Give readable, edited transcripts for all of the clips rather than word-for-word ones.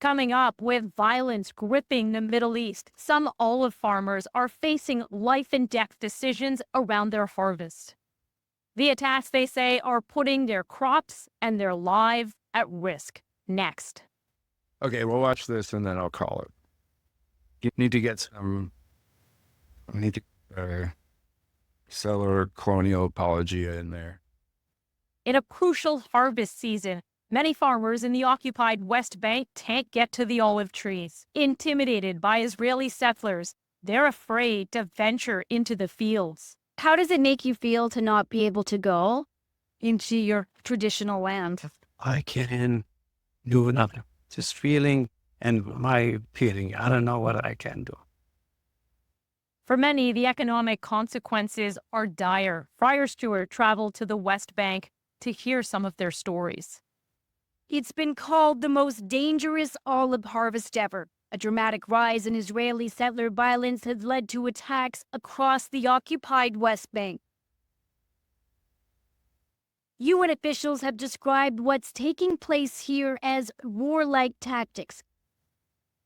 Coming up, with violence gripping the Middle East, some olive farmers are facing life and death decisions around their harvest. The attacks, they say, are putting their crops and their lives at risk. Next. Okay, we'll watch this and then I'll call it. You need to get some, I need to seller colonial apologia in there. In a crucial harvest season, many farmers in the occupied West Bank can't get to the olive trees. Intimidated by Israeli settlers, they're afraid to venture into the fields. How does it make you feel to not be able to go into your traditional land? I can do nothing. Just feeling and my feeling. I don't know what I can do. For many, the economic consequences are dire. Friar Stewart traveled to the West Bank to hear some of their stories. It's been called the most dangerous olive harvest ever. A dramatic rise in Israeli settler violence has led to attacks across the occupied West Bank. UN officials have described what's taking place here as warlike tactics.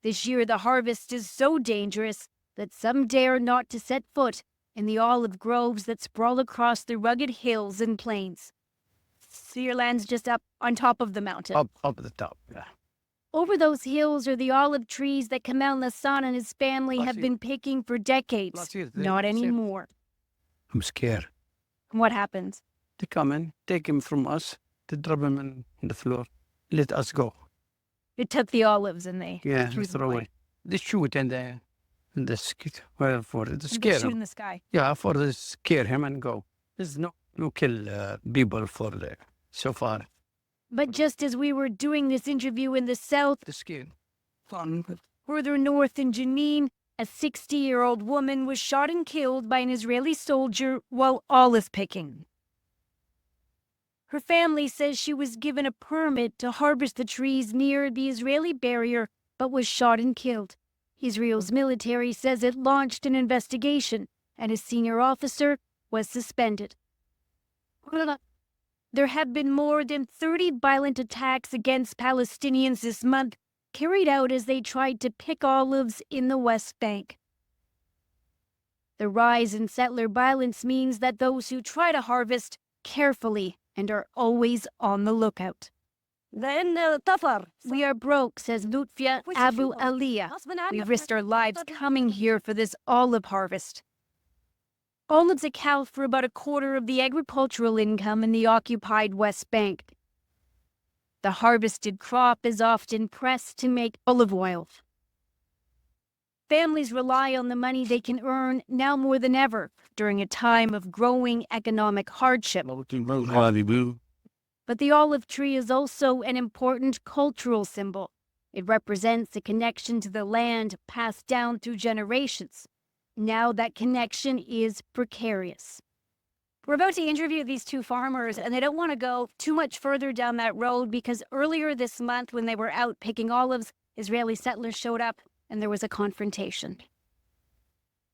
This year, the harvest is so dangerous that some dare not to set foot in the olive groves that sprawl across the rugged hills and plains. So your land's just up on top of the mountain. Up at the top, yeah. Over those hills are the olive trees that Kamal Nassan and his family have been picking for decades. Not anymore. I'm scared. What happens? They come in, take him from us, they drop him in the floor, let us go. They took the olives and they threw them throw away. They shoot and they well, for the scare shoot him. in the sky. Yeah, for the scare him and go. There's no kill people for the so far. But just as we were doing this interview in the south, The scare. Fun. further north in Jenin, a 60-year-old woman was shot and killed by an Israeli soldier while olive picking. Her family says she was given a permit to harvest the trees near the Israeli barrier, but was shot and killed. Israel's military says it launched an investigation, and a senior officer was suspended. There have been more than 30 violent attacks against Palestinians this month, carried out as they tried to pick olives in the West Bank. The rise in settler violence means that those who try to harvest carefully and are always on the lookout. We are broke, says Lutfia Abu Aliyah. We've risked our lives coming here for this olive harvest. Olives account for about a quarter of the agricultural income in the occupied West Bank. The harvested crop is often pressed to make olive oil. Families rely on the money they can earn now more than ever during a time of growing economic hardship. But the olive tree is also an important cultural symbol. It represents a connection to the land passed down through generations. Now that connection is precarious. We're about to interview these two farmers, and they don't want to go too much further down that road because earlier this month when they were out picking olives, Israeli settlers showed up and there was a confrontation.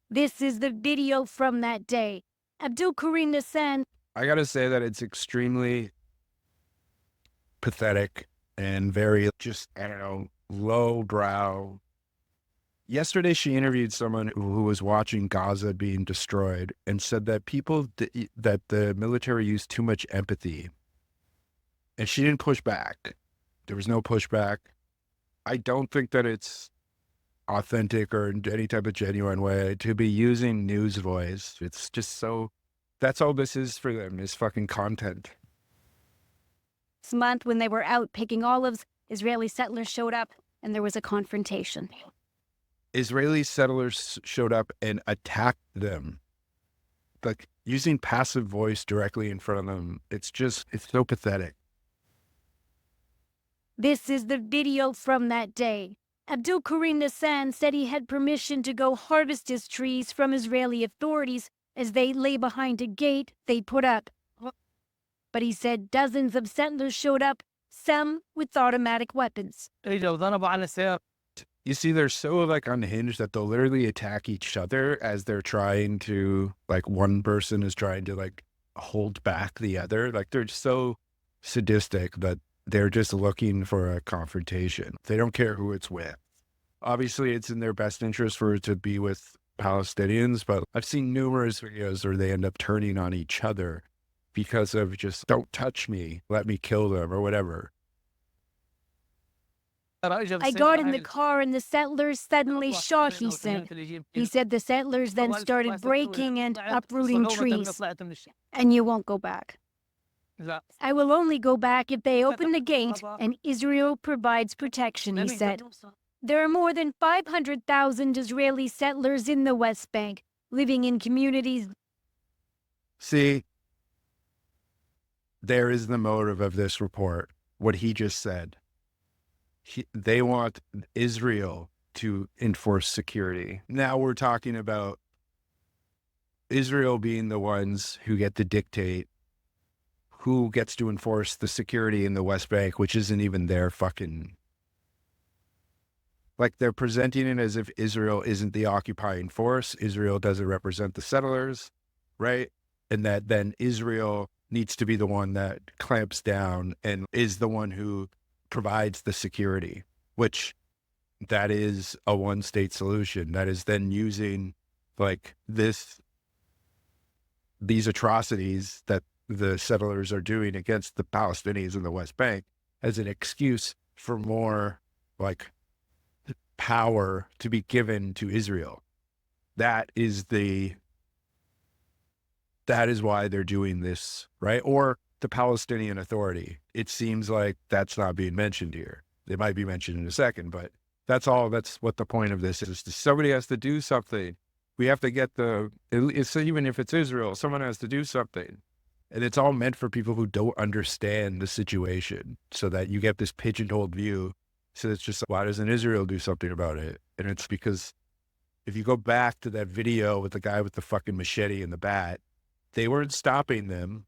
This is the video from that day. Abdul Karim Nassan. I gotta say that it's extremely pathetic and very just, I don't know, lowbrow. Yesterday, she interviewed someone who was watching Gaza being destroyed and said that that the military used too much empathy. And she didn't push back. There was no pushback. I don't think that it's authentic or in any type of genuine way to be using news voice. It's just so, that's all this is for them, is fucking content. This month when they were out picking olives, Israeli settlers showed up and there was a confrontation. Israeli settlers showed up and attacked them, like using passive voice directly in front of them. It's so pathetic. This is the video from that day. Abdul Karim Nassan said he had permission to go harvest his trees from Israeli authorities as they lay behind a gate they put up. But he said dozens of settlers showed up, some with automatic weapons. You see, they're so like unhinged that they'll literally attack each other as they're trying to, like, one person is trying to like hold back the other. Like, they're so sadistic that They're just looking for a confrontation. They don't care who it's with. Obviously, it's in their best interest for it to be with Palestinians, but I've seen numerous videos where they end up turning on each other because of just, don't touch me, let me kill them or whatever. I got in the car and the settlers suddenly shot, he said. He said the settlers then started breaking and uprooting trees. And you won't go back. I will only go back if they open the gate and Israel provides protection, he said. There are more than 500,000 Israeli settlers in the West Bank, living in communities. See, there is the motive of this report, what he just said. They want Israel to enforce security. Now we're talking about Israel being the ones who get to dictate who gets to enforce the security in the West Bank, which isn't even their fucking... Like, they're presenting it as if Israel isn't the occupying force. Israel doesn't represent the settlers, right? And that then Israel needs to be the one that clamps down and is the one who provides the security, which that is a one-state solution. That is then using like these atrocities that the settlers are doing against the Palestinians in the West Bank as an excuse for more like power to be given to Israel. That is why they're doing this, right? Or the Palestinian Authority. It seems like that's not being mentioned here. They might be mentioned in a second, but that's what the point of this is. Somebody has to do something. We have to get even if it's Israel, someone has to do something. And it's all meant for people who don't understand the situation, so that you get this pigeonholed view. So it's just, why doesn't Israel do something about it? And it's because if you go back to that video with the guy with the fucking machete and the bat, they weren't stopping them.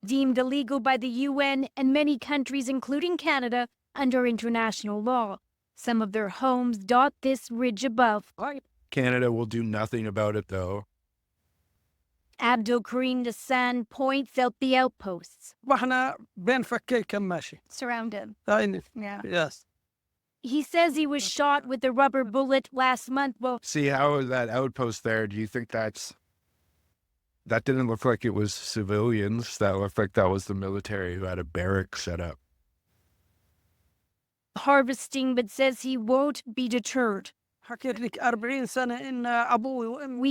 Deemed illegal by the UN and many countries, including Canada, under international law. Some of their homes dot this ridge above. Canada will do nothing about it, though. Abdul Karim Dassan points out the outposts. Surrounded. Yeah. Yes. He says he was shot with a rubber bullet last month. Well, See how that outpost there, do you think that didn't look like it was civilians? That looked like that was the military who had a barrack set up. harvesting, but says he won't be deterred. We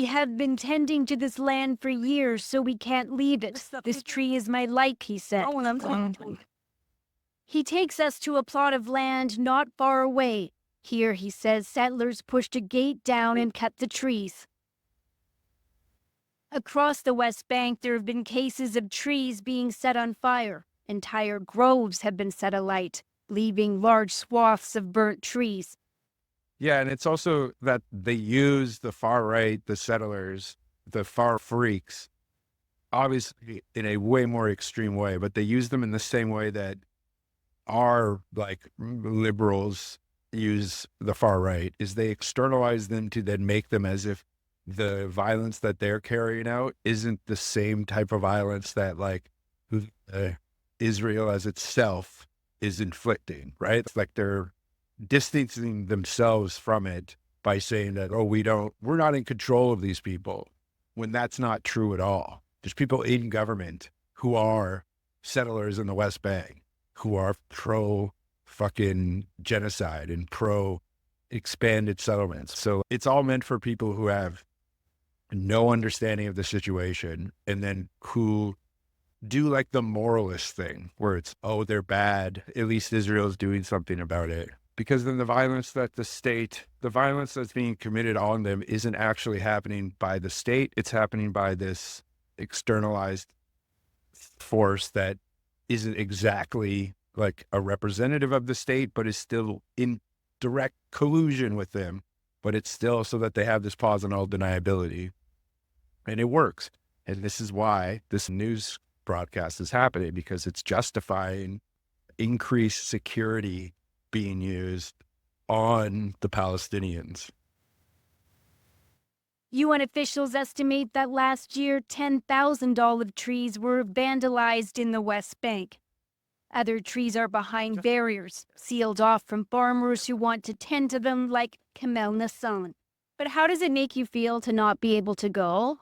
have been tending to this land for years, so we can't leave it. This tree is my life, he said. He takes us to a plot of land not far away. Here, he says, settlers pushed a gate down and cut the trees. Across the West Bank, there have been cases of trees being set on fire. Entire groves have been set alight, leaving large swaths of burnt trees. Yeah, and it's also that they use the far right, the settlers, the far freaks, obviously in a way more extreme way, but they use them in the same way that our like liberals use the far right, is they externalize them to then make them as if the violence that they're carrying out isn't the same type of violence that like Israel as itself is inflicting, right? It's like they're distancing themselves from it by saying that, oh, we're not in control of these people, when that's not true at all. There's people in government who are settlers in the West Bank, who are pro fucking genocide and pro expanded settlements. So it's all meant for people who have no understanding of the situation and then who do like the moralist thing where it's, oh, they're bad, at least Israel's doing something about it. Because then the violence that's being committed on them isn't actually happening by the state. It's happening by this externalized force that isn't exactly like a representative of the state, but is still in direct collusion with them. But it's still so that they have this pause and all deniability. And it works. And this is why this news broadcast is happening, because it's justifying increased security being used on the Palestinians. UN officials estimate that last year 10,000 olive trees were vandalized in the West Bank. Other trees are behind barriers, sealed off from farmers who want to tend to them, like Kamel Nassan. But how does it make you feel to not be able to go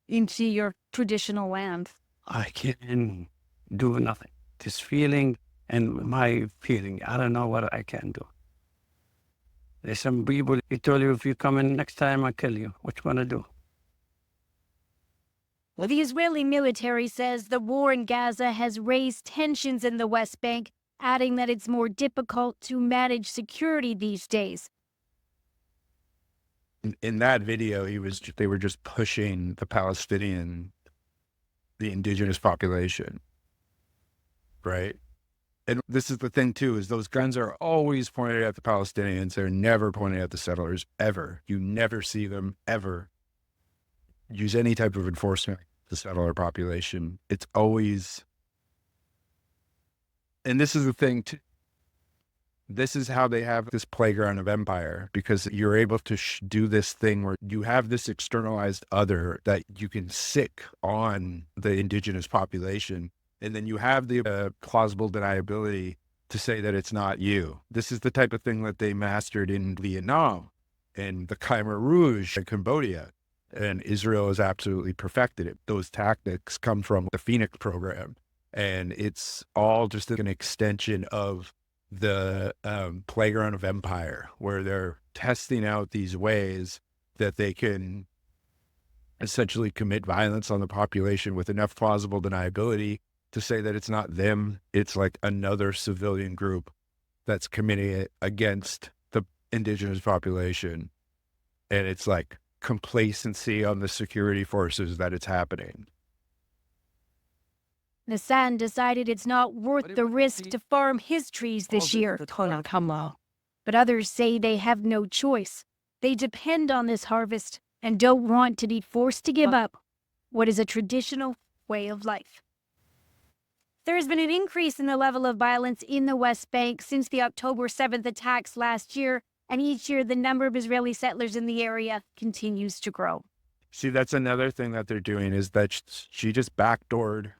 into your traditional land? I can do nothing. This feeling and my feeling, I don't know what I can do. There's some people, he told you, if you come in next time, I'll kill you. What you gonna do? Well, the Israeli military says the war in Gaza has raised tensions in the West Bank, adding that it's more difficult to manage security these days. In that video, they were just pushing the indigenous population, right? And this is the thing too, is those guns are always pointed at the Palestinians. They're never pointed at the settlers, ever. You never see them ever use any type of enforcement of the settler population. It's always, and this is the thing too, this is how they have this playground of empire, because you're able to do this thing where you have this externalized other that you can sick on the indigenous population. And then you have the plausible deniability to say that it's not you. This is the type of thing that they mastered in Vietnam and the Khmer Rouge in Cambodia. And Israel has absolutely perfected it. Those tactics come from the Phoenix program. And it's all just an extension of the playground of empire, where they're testing out these ways that they can essentially commit violence on the population with enough plausible deniability to say that it's not them, it's like another civilian group that's committing it against the indigenous population. And it's like complacency on the security forces that it's happening. Nassan decided it's not worth the risk to farm his trees this year. But others say they have no choice. They depend on this harvest and don't want to be forced to give up what is a traditional way of life. There has been an increase in the level of violence in the West Bank since the October 7th attacks last year, and each year the number of Israeli settlers in the area continues to grow. See, that's another thing that they're doing, is that she just backdoored.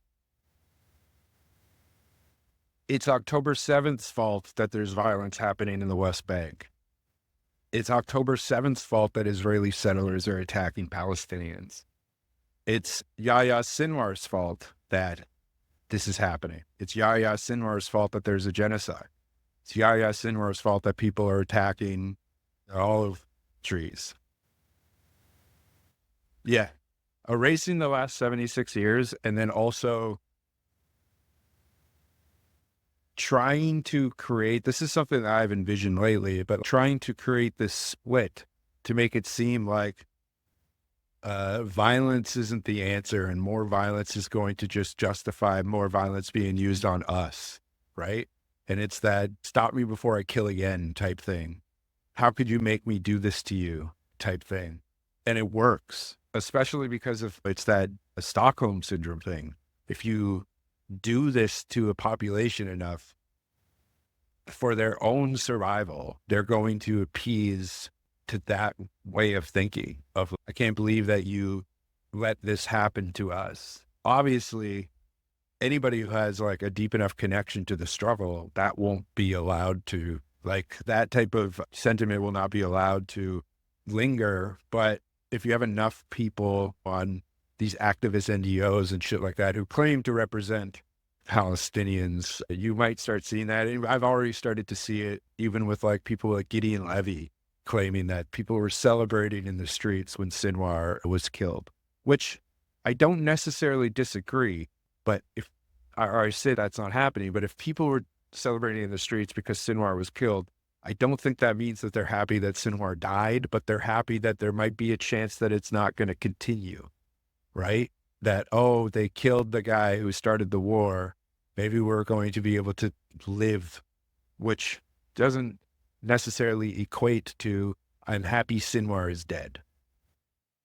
It's October 7th's fault that there's violence happening in the West Bank. It's October 7th's fault that Israeli settlers are attacking Palestinians. It's Yahya Sinwar's fault that this is happening. It's Yahya Sinwar's fault that there's a genocide. It's Yahya Sinwar's fault that people are attacking olive trees. Yeah. Erasing the last 76 years, and then also trying to create, this is something that I've envisioned lately, but trying to create this split to make it seem like violence isn't the answer, and more violence is going to just justify more violence being used on us, right? And it's that stop me before I kill again type thing. How could you make me do this to you type thing? And it works, especially because of it's that Stockholm syndrome thing. If you do this to a population enough for their own survival, they're going to appease to that way of thinking of, I can't believe that you let this happen to us. Obviously, anybody who has like a deep enough connection to the struggle, that won't be allowed to, like, that type of sentiment will not be allowed to linger. But if you have enough people on these activist NGOs and shit like that who claim to represent Palestinians, you might start seeing that. And I've already started to see it even with like people like Gideon Levy claiming that people were celebrating in the streets when Sinwar was killed, which I don't necessarily disagree. But if I say that's not happening, but if people were celebrating in the streets because Sinwar was killed, I don't think that means that they're happy that Sinwar died, but they're happy that there might be a chance that it's not going to continue, right? That, oh, they killed the guy who started the war. Maybe we're going to be able to live, which doesn't necessarily equate to I'm happy Sinwar is dead.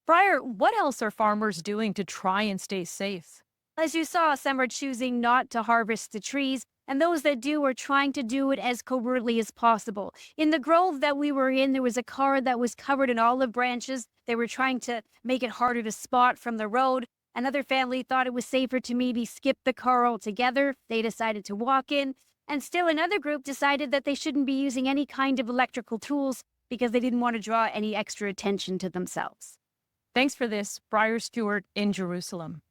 Briar, what else are farmers doing to try and stay safe? As you saw, some are choosing not to harvest the trees, and those that do are trying to do it as covertly as possible. In the grove that we were in, there was a car that was covered in olive branches. They were trying to make it harder to spot from the road. Another family thought it was safer to maybe skip the car altogether. They decided to walk in. And still another group decided that they shouldn't be using any kind of electrical tools because they didn't want to draw any extra attention to themselves. Thanks for this, Briar Stewart in Jerusalem.